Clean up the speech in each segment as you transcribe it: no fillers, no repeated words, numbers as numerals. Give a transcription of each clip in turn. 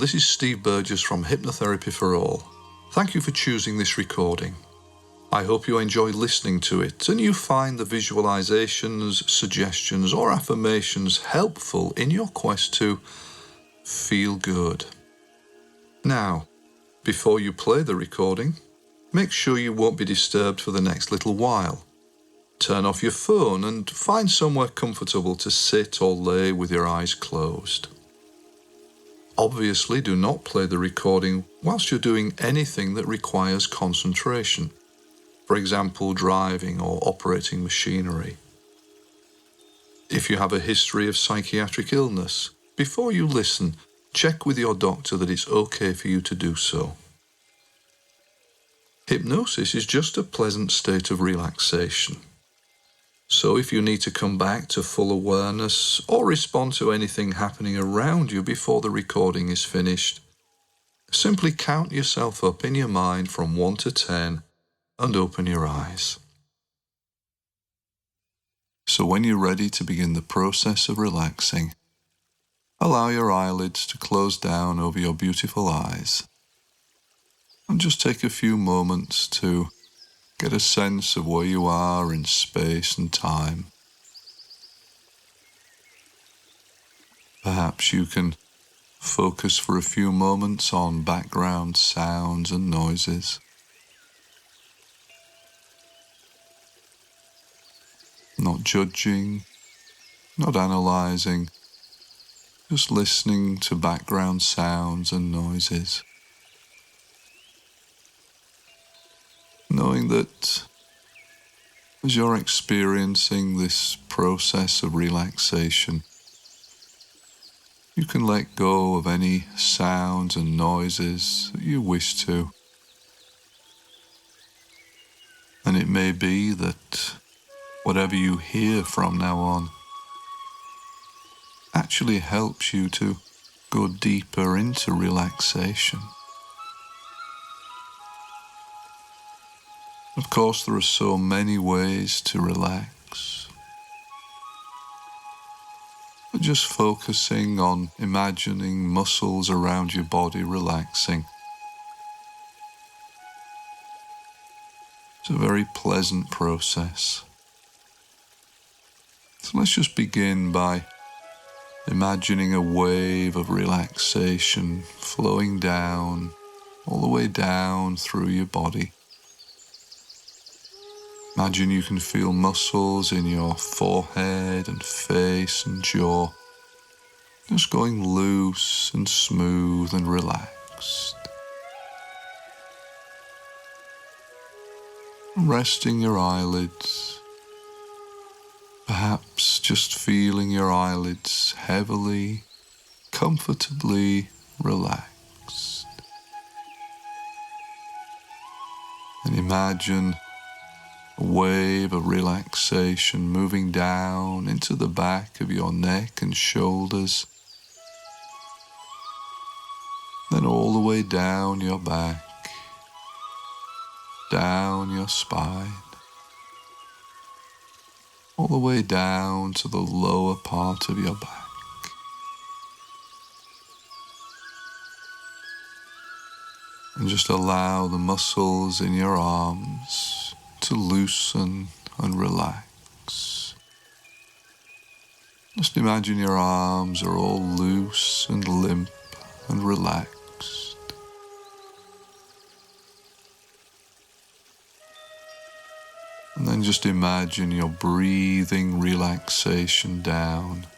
this is Steve Burgess from Hypnotherapy for All. Thank you for choosing this recording. I hope you enjoy listening to it and you find the visualizations, suggestions or affirmations helpful in your quest to feel good. Now, before you play the recording, make sure you won't be disturbed for the next little while. Turn off your phone and find somewhere comfortable to sit or lay with your eyes closed. Obviously, do not play the recording whilst you're doing anything that requires concentration. For example, driving or operating machinery. If you have a history of psychiatric illness, before you listen, check with your doctor that it's okay for you to do so. Hypnosis is just a pleasant state of relaxation. So if you need to come back to full awareness or respond to anything happening around you before the recording is finished, simply count yourself up in your mind from 1 to 10 and open your eyes. So when you're ready to begin the process of relaxing, allow your eyelids to close down over your beautiful eyes and just take a few moments to get a sense of where you are in space and time. Perhaps you can focus for a few moments on background sounds and noises. Not judging, not analyzing, just listening to background sounds and noises. Knowing that as you're experiencing this process of relaxation, you can let go of any sounds and noises that you wish to. And it may be that whatever you hear from now on actually helps you to go deeper into relaxation. Of course, there are so many ways to relax. But just focusing on imagining muscles around your body relaxing. It's a very pleasant process. So let's just begin by imagining a wave of relaxation flowing down, all the way down through your body. Imagine you can feel muscles in your forehead and face and jaw, just going loose and smooth and relaxed. Resting your eyelids, perhaps just feeling your eyelids heavily, comfortably relaxed. And imagine a wave of relaxation moving down into the back of your neck and shoulders, then all the way down your back, down your spine, all the way down to the lower part of your back. And just allow the muscles in your arms to loosen and relax. Just imagine your arms are all loose and limp and relaxed. And then just imagine you're breathing relaxation down,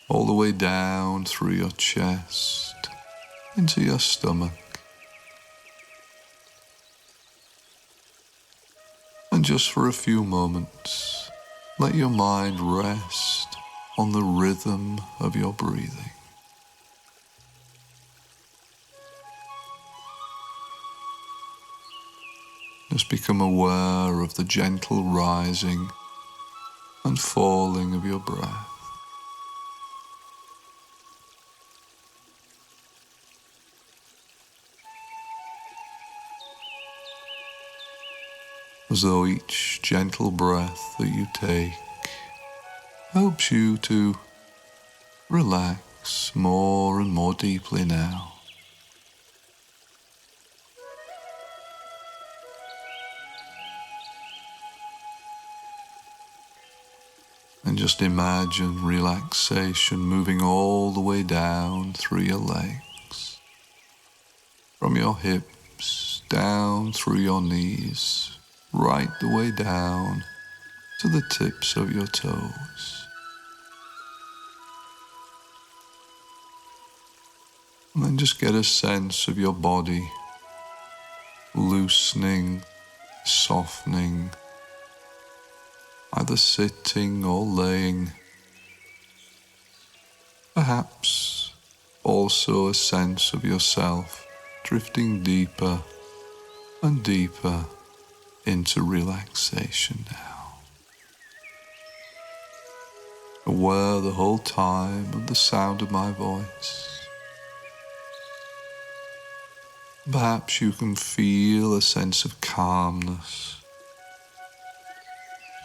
all the way down through your chest, into your stomach. And just for a few moments, let your mind rest on the rhythm of your breathing. Just become aware of the gentle rising and falling of your breath. As though each gentle breath that you take helps you to relax relax more and more deeply now. And just imagine relaxation moving all the way down through your legs, from your hips, down through your knees, right the way down to the tips of your toes. And then just get a sense of your body loosening, softening, either sitting or laying. Perhaps also a sense of yourself drifting deeper and deeper into relaxation now. Aware the whole time of the sound of my voice. Perhaps you can feel a sense of calmness,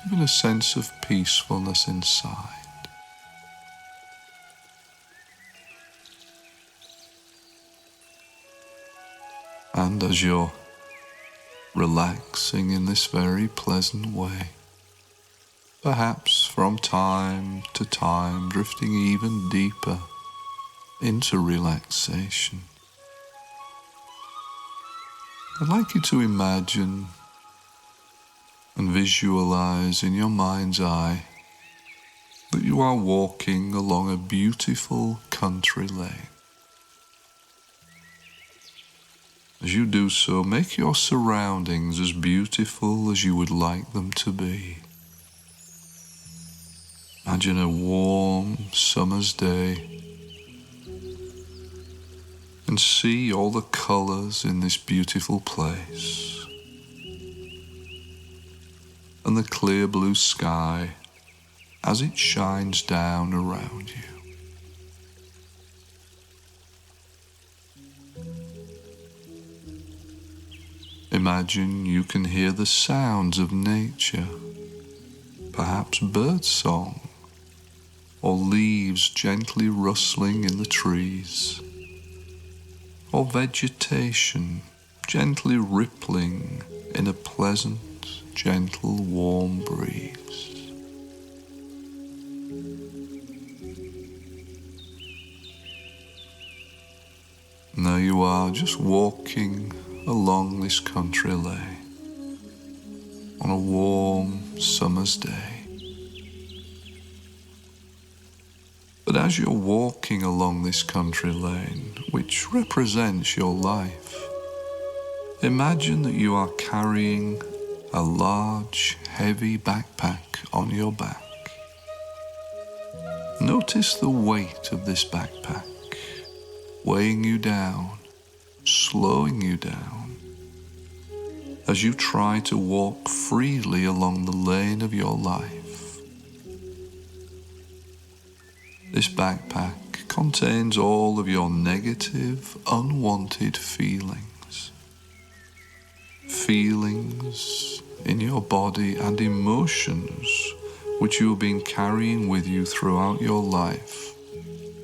even a sense of peacefulness inside. And as you're relaxing in this very pleasant way, perhaps from time to time drifting even deeper into relaxation, I'd like you to imagine and visualize in your mind's eye that you are walking along a beautiful country lane. As you do so, make your surroundings as beautiful as you would like them to be. Imagine a warm summer's day and see all the colours in this beautiful place, and the clear blue sky as it shines down around you. Imagine you can hear the sounds of nature, perhaps birdsong, or leaves gently rustling in the trees, or vegetation gently rippling in a pleasant, gentle, warm breeze. And there you are, just walking along this country lane on a warm summer's day. But as you're walking along this country lane, which represents your life, imagine that you are carrying a large, heavy backpack on your back. Notice the weight of this backpack, weighing you down, slowing you down, as you try to walk freely along the lane of your life. This backpack contains all of your negative, unwanted feelings. Feelings in your body and emotions which you have been carrying with you throughout your life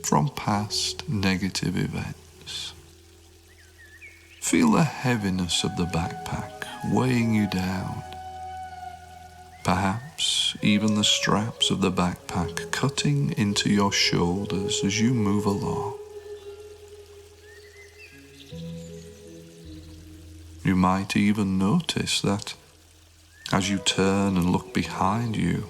from past negative events. Feel the heaviness of the backpack weighing you down. Perhaps even the straps of the backpack cutting into your shoulders as you move along. You might even notice that as you turn and look behind you,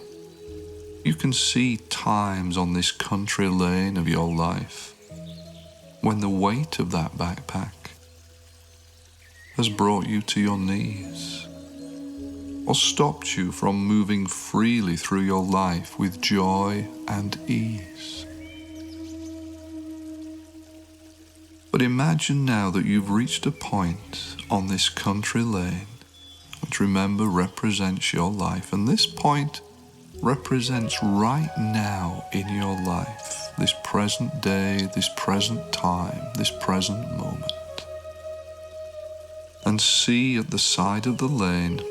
you can see times on this country lane of your life when the weight of that backpack has brought you to your knees, or stopped you from moving freely through your life with joy and ease. But imagine now that you've reached a point on this country lane, which remember represents your life, and this point represents right now in your life, this present day, this present time, this present moment. And see at the side of the lane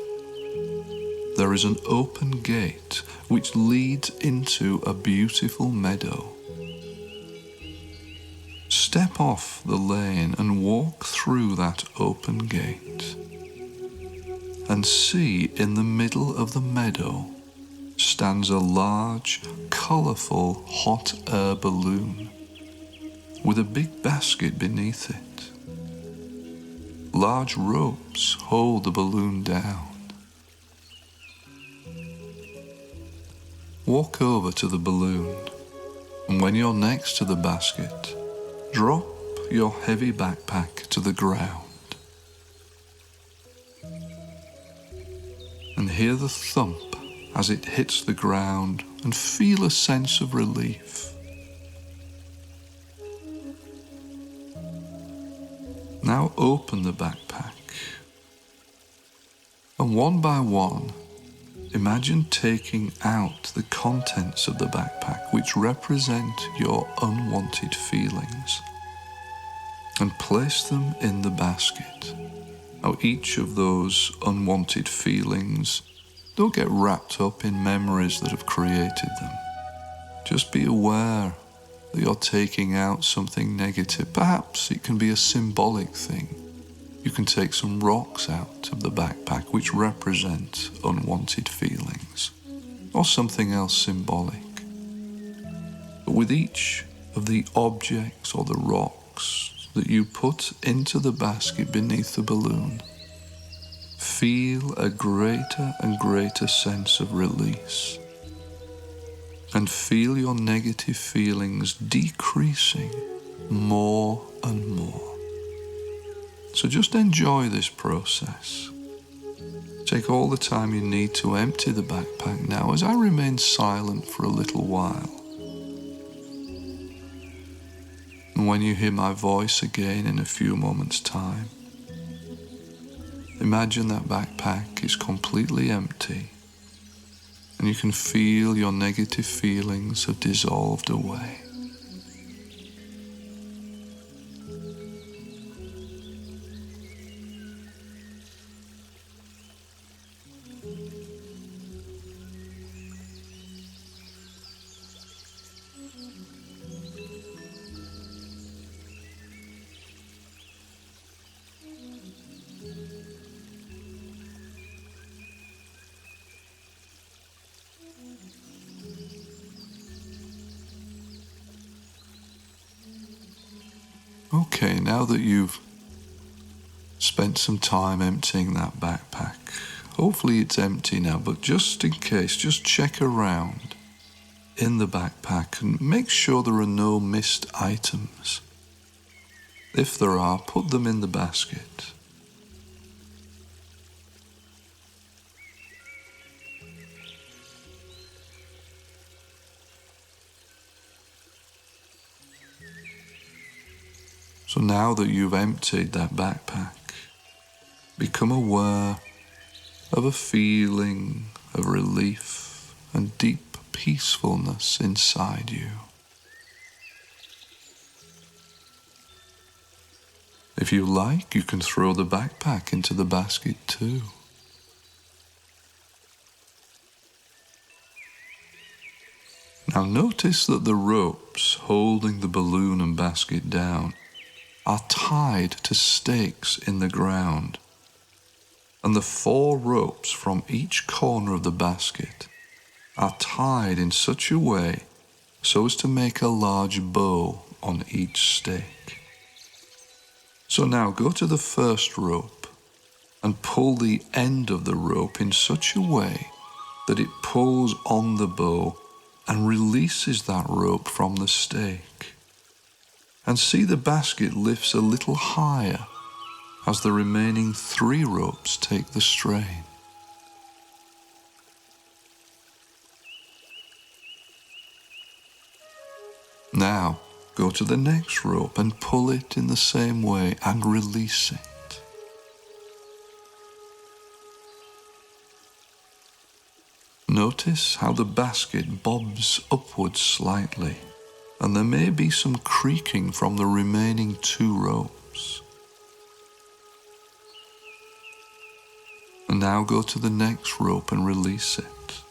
there is an open gate which leads into a beautiful meadow. step off the lane and walk through that open gate and see in the middle of the meadow stands a large, colourful hot air balloon with a big basket beneath it. Large ropes hold the balloon down. Walk over to the balloon, and when you're next to the basket, drop your heavy backpack to the ground and hear the thump as it hits the ground and feel a sense of relief. Now open the backpack and one by one, imagine taking out the contents of the backpack which represent your unwanted feelings and place them in the basket. Now each of those unwanted feelings, don't get wrapped up in memories that have created them. Just be aware that you're taking out something negative. Perhaps it can be a symbolic thing. You can take some rocks out of the backpack which represent unwanted feelings, or something else symbolic. But with each of the objects or the rocks that you put into the basket beneath the balloon, feel a greater and greater sense of release, and feel your negative feelings decreasing more and more. So just enjoy this process. Take all the time you need to empty the backpack now as I remain silent for a little while. And when you hear my voice again in a few moments' time, imagine that backpack is completely empty and you can feel your negative feelings have dissolved away. Okay, now that you've spent some time emptying that backpack, hopefully it's empty now, but just in case, just check around in the backpack and make sure there are no missed items. If there are, put them in the basket. So now that you've emptied that backpack, become aware of a feeling of relief and deep peacefulness inside you. If you like, you can throw the backpack into the basket too. Now notice that the ropes holding the balloon and basket down are tied to stakes in the ground, and the 4 ropes from each corner of the basket are tied in such a way so as to make a large bow on each stake. So now go to the first rope and pull the end of the rope in such a way that it pulls on the bow and releases that rope from the stake. And see the basket lifts a little higher as the remaining 3 ropes take the strain. Now go to the next rope and pull it in the same way and release it. Notice how the basket bobs upwards slightly, and there may be some creaking from the remaining 2 ropes. And now go to the next rope and release it.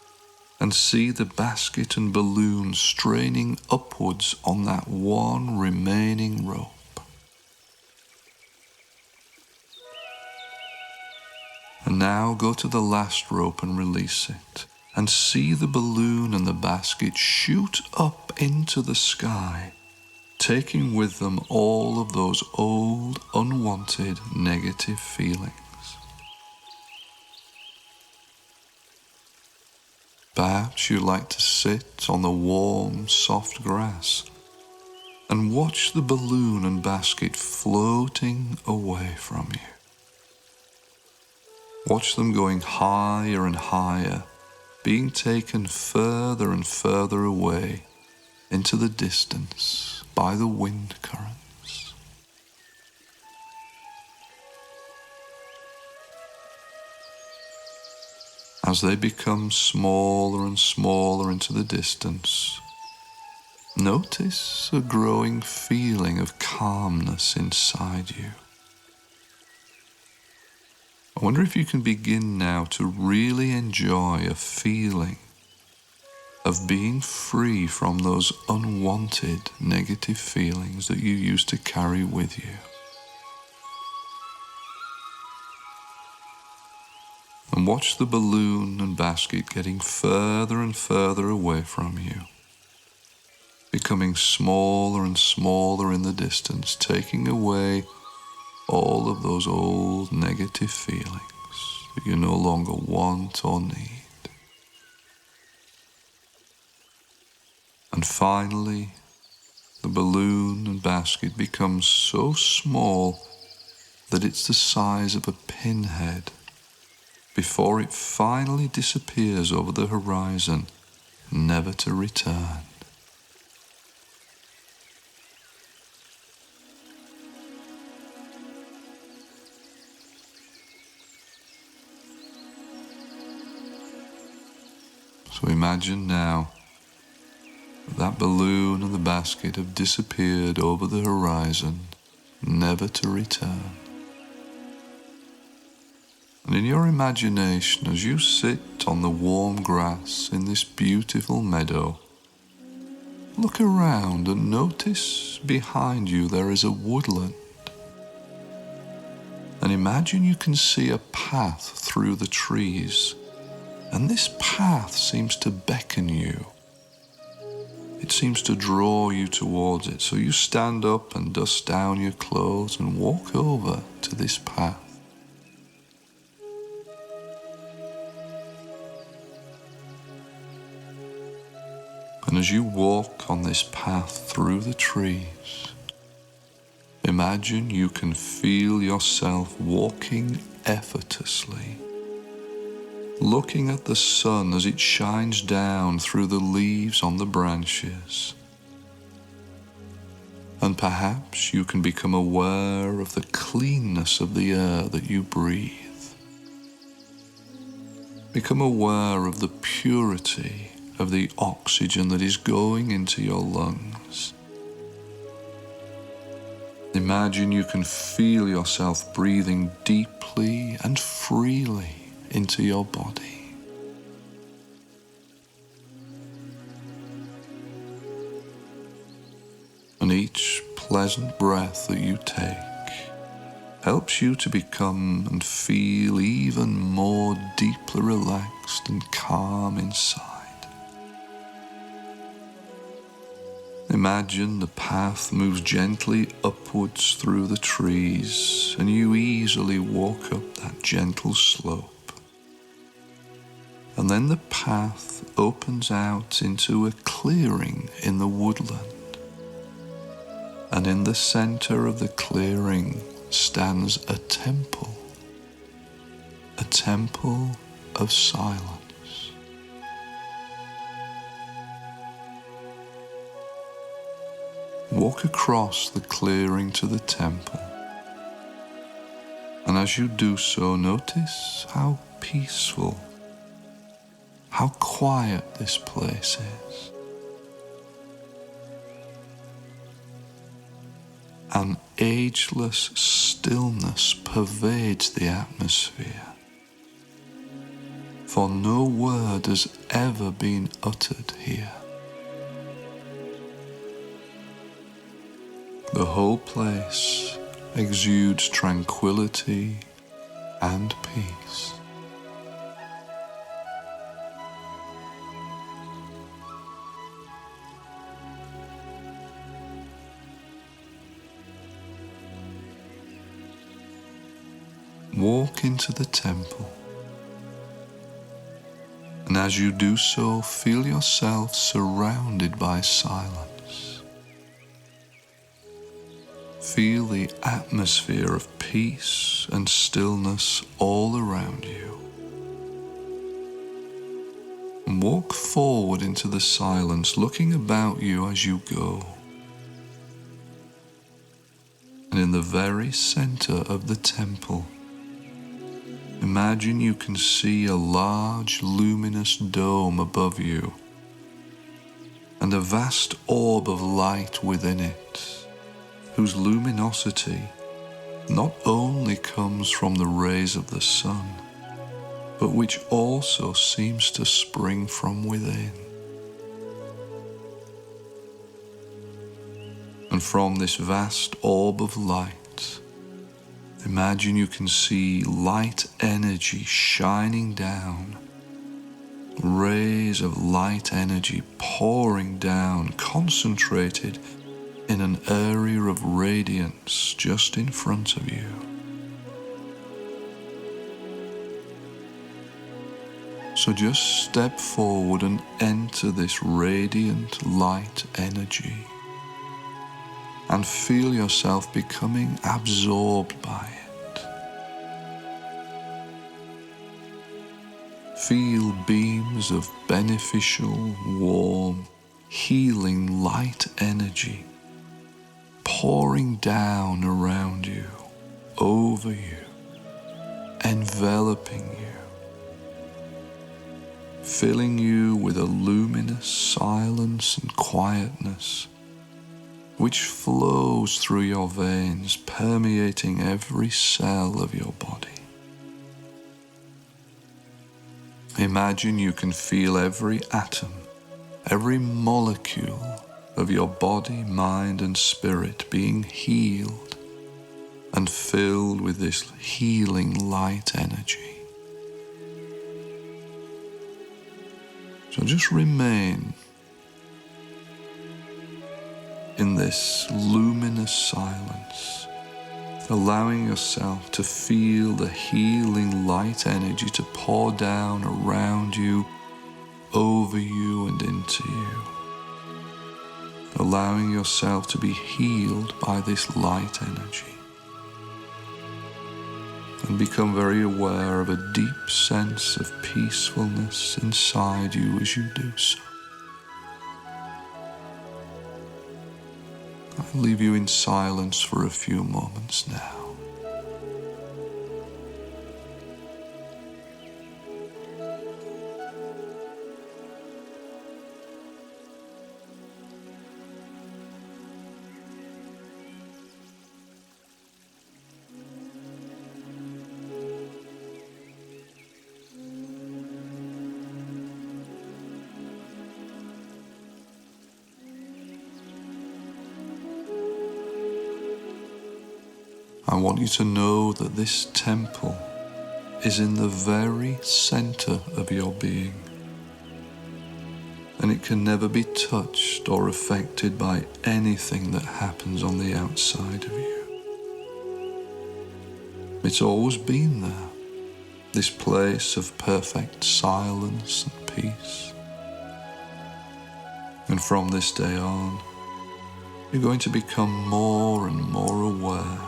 and see the basket and balloon straining upwards on that one remaining rope. And now go to the last rope and release it, and see the balloon and the basket shoot up into the sky, taking with them all of those old, unwanted, negative feelings. Perhaps you like to sit on the warm, soft grass and watch the balloon and basket floating away from you. Watch them going higher and higher, being taken further and further away into the distance by the wind currents. As they become smaller and smaller into the distance, notice a growing feeling of calmness inside you. I wonder if you can begin now to really enjoy a feeling of being free from those unwanted negative feelings that you used to carry with you. And watch the balloon and basket getting further and further away from you, becoming smaller and smaller in the distance, taking away all of those old negative feelings that you no longer want or need. And finally, the balloon and basket becomes so small that it's the size of a pinhead before it finally disappears over the horizon, never to return. So imagine now that balloon and the basket have disappeared over the horizon, never to return. And in your imagination, as you sit on the warm grass in this beautiful meadow, look around and notice behind you there is a woodland. And imagine you can see a path through the trees, and this path seems to beckon you. It seems to draw you towards it, so you stand up and dust down your clothes and walk over to this path. And as you walk on this path through the trees, imagine you can feel yourself walking effortlessly, looking at the sun as it shines down through the leaves on the branches. And perhaps you can become aware of the cleanness of the air that you breathe. Become aware of the purity of the oxygen that is going into your lungs. Imagine you can feel yourself breathing deeply and freely into your body. And each pleasant breath that you take helps you to become and feel even more deeply relaxed and calm inside. Imagine the path moves gently upwards through the trees, and you easily walk up that gentle slope. And then the path opens out into a clearing in the woodland. And in the center of the clearing stands a temple of silence. Walk across the clearing to the temple. And as you do so, notice how peaceful, how quiet this place is. An ageless stillness pervades the atmosphere, for no word has ever been uttered here. The whole place exudes tranquility and peace. Walk into the temple, and as you do so, feel yourself surrounded by silence. Feel the atmosphere of peace and stillness all around you. And walk forward into the silence, looking about you as you go. And in the very center of the temple, imagine you can see a large luminous dome above you and a vast orb of light within it, whose luminosity not only comes from the rays of the sun, but which also seems to spring from within. And from this vast orb of light, imagine you can see light energy shining down, rays of light energy pouring down, concentrated in an area of radiance just in front of you. So just step forward and enter this radiant light energy and feel yourself becoming absorbed by it. Feel beams of beneficial, warm, healing light energy pouring down around you, over you, enveloping you, filling you with a luminous silence and quietness which flows through your veins, permeating every cell of your body. Imagine you can feel every atom, every molecule of your body, mind, and spirit being healed and filled with this healing light energy. So just remain in this luminous silence, allowing yourself to feel the healing light energy to pour down around you, over you, and into you. Allowing yourself to be healed by this light energy. And become very aware of a deep sense of peacefulness inside you as you do so. I'll leave you in silence for a few moments now. I want you to know that this temple is in the very center of your being, and it can never be touched or affected by anything that happens on the outside of you. It's always been there, this place of perfect silence and peace. And from this day on, you're going to become more and more aware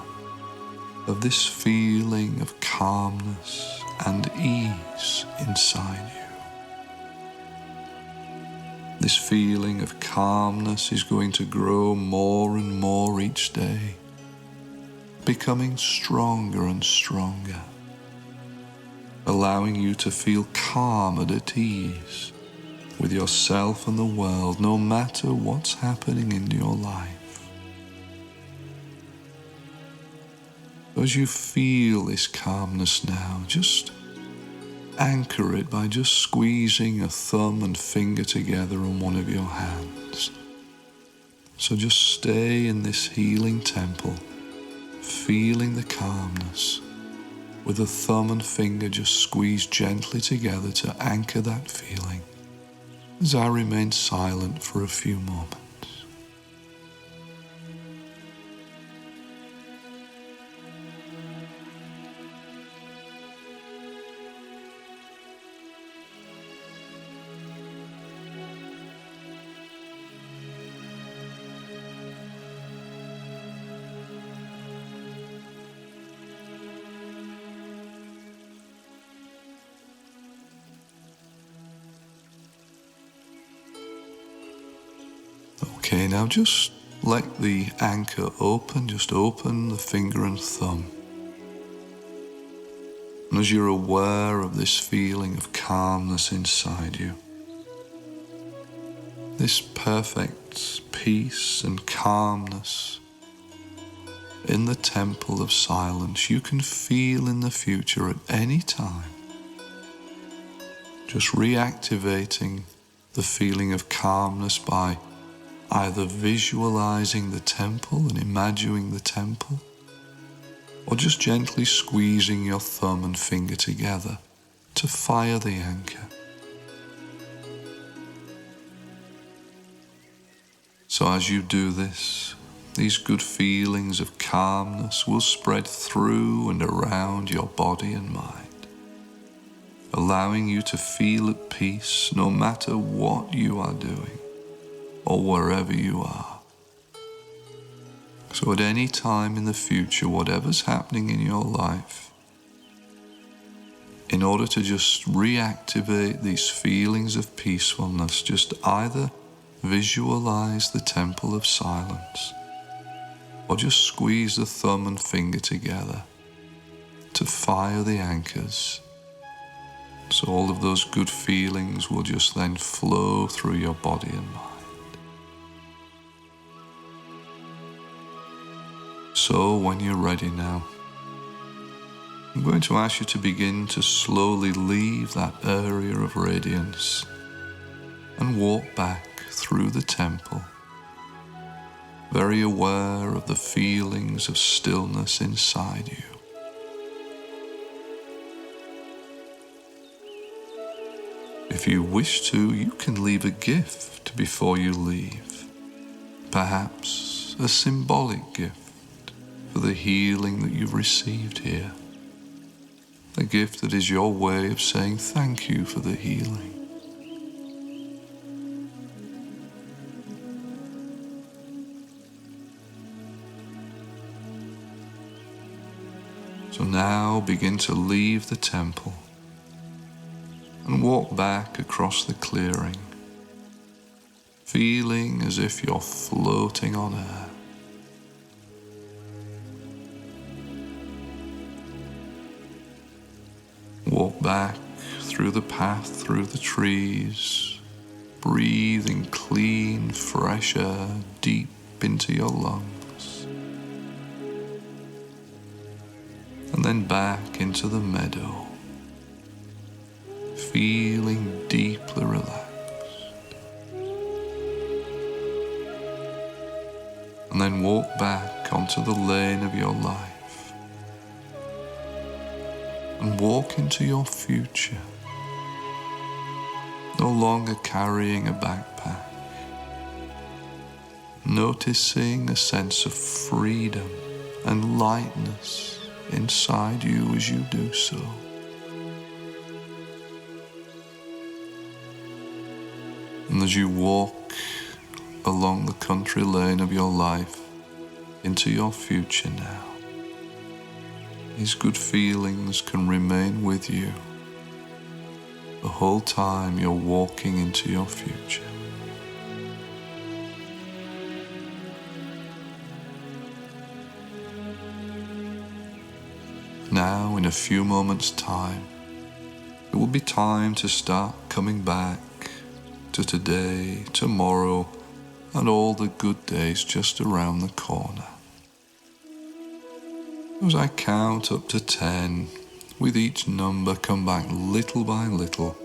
of this feeling of calmness and ease inside you. This feeling of calmness is going to grow more and more each day, becoming stronger and stronger, allowing you to feel calm and at ease with yourself and the world, no matter what's happening in your life. As you feel this calmness now, just anchor it by just squeezing a thumb and finger together on one of your hands. So just stay in this healing temple, feeling the calmness, with a thumb and finger just squeezed gently together to anchor that feeling, as I remain silent for a few moments. Okay, now just let the anchor open, just open the finger and thumb. And as you're aware of this feeling of calmness inside you, this perfect peace and calmness in the temple of silence, you can feel in the future at any time, just reactivating the feeling of calmness by either visualizing the temple and imagining the temple, or just gently squeezing your thumb and finger together to fire the anchor. So as you do this, these good feelings of calmness will spread through and around your body and mind, allowing you to feel at peace no matter what you are doing or wherever you are. So at any time in the future, whatever's happening in your life, in order to just reactivate these feelings of peacefulness, just either visualize the temple of silence or just squeeze the thumb and finger together to fire the anchors. So all of those good feelings will just then flow through your body and mind. So when you're ready now, I'm going to ask you to begin to slowly leave that area of radiance and walk back through the temple, very aware of the feelings of stillness inside you. If you wish to, you can leave a gift before you leave, perhaps a symbolic gift for the healing that you've received here. A gift that is your way of saying thank you for the healing. So now begin to leave the temple and walk back across the clearing, feeling as if you're floating on air. Walk back through the path, through the trees, breathing clean, fresh air deep into your lungs. And then back into the meadow, feeling deeply relaxed. And then walk back onto the lane of your life and walk into your future, no longer carrying a backpack, noticing a sense of freedom and lightness inside you as you do so. And as you walk along the country lane of your life into your future now, these good feelings can remain with you the whole time you're walking into your future. Now, in a few moments' time, it will be time to start coming back to today, tomorrow, and all the good days just around the corner. As I count up to 10, With each number, come back little by little.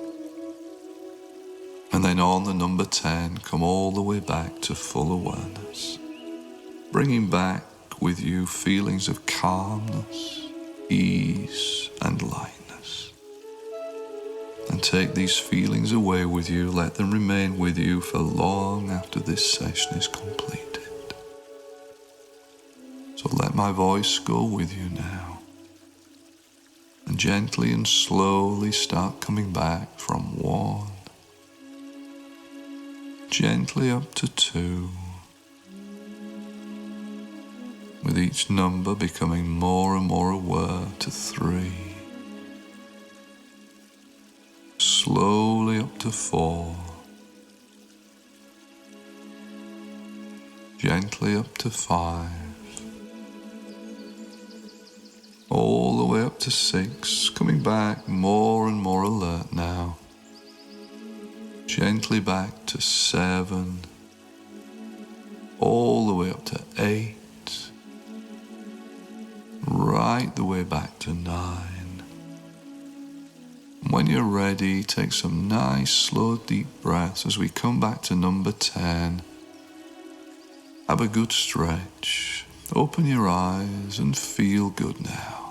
And then on the number 10, come all the way back to full awareness, bringing back with you feelings of calmness, ease, and lightness. And take these feelings away with you, let them remain with you for long after this session is completed. So let my voice go with you now, and gently and slowly start coming back from 1, gently up to 2, with each number becoming more and more aware to 3, slowly up to 4, gently up to 5, all the way up to 6, coming back more and more alert now, gently back to 7, all the way up to 8, right the way back to 9. When you're ready, take some nice, slow, deep breaths as we come back to number 10. Have a good stretch, open your eyes and feel good now.